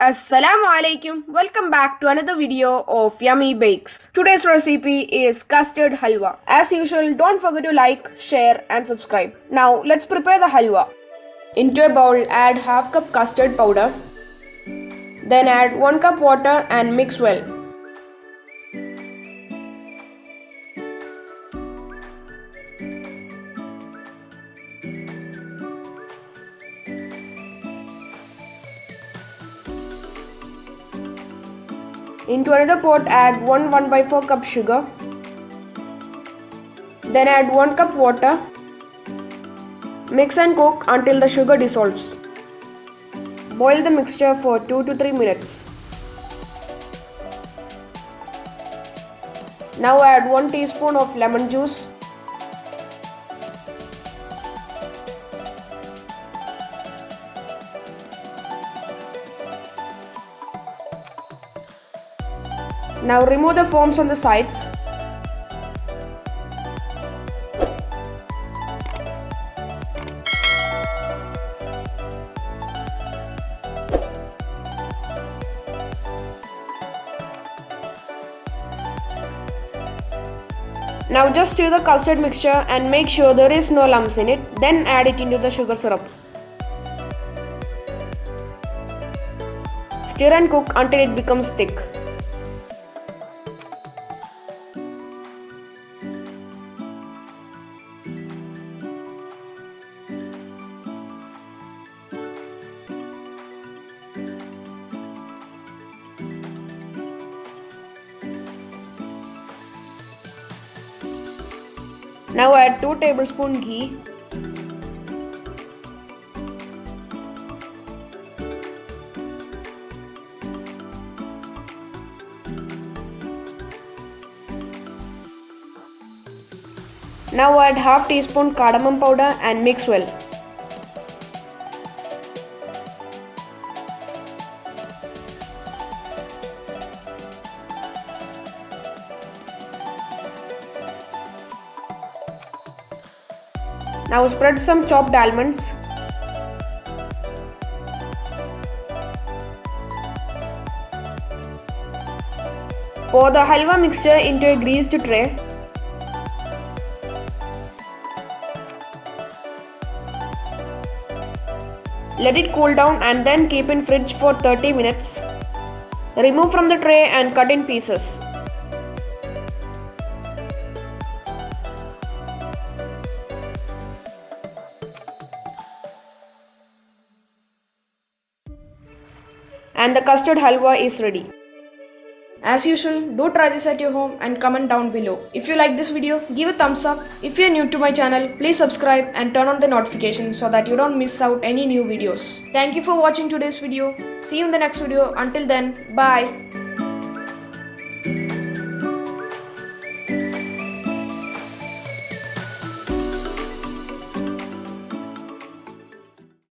Assalamu alaikum. Welcome back to another video of Yummy Bakes. Today's recipe is custard halwa. As usual, don't forget to like, share and subscribe. Now let's prepare the halwa. Into a bowl, add half cup custard powder. Then add 1 cup water and mix well. Into another pot, add 1/4 cup sugar. Then add 1 cup water. Mix and cook until the sugar dissolves. Boil the mixture for 2 to 3 minutes. Now add 1 teaspoon of lemon juice. Now remove the foams on the sides. Now just stir the custard mixture and make sure there is no lumps in it. Then add it into the sugar syrup. Stir and cook until it becomes thick. Now add 2 tablespoons ghee. Now add half teaspoon cardamom powder and mix well. Now spread some chopped almonds. Pour the halwa mixture into a greased tray. Let it cool down and then keep in fridge for 30 minutes. Remove from the tray and cut in pieces. And the custard halwa is ready. As usual, do try this at your home and comment down below. If you like this video, give a thumbs up. If you are new to my channel, please subscribe and turn on the notifications so that you don't miss out any new videos. Thank you for watching today's video. See you in the next video. Until then, bye.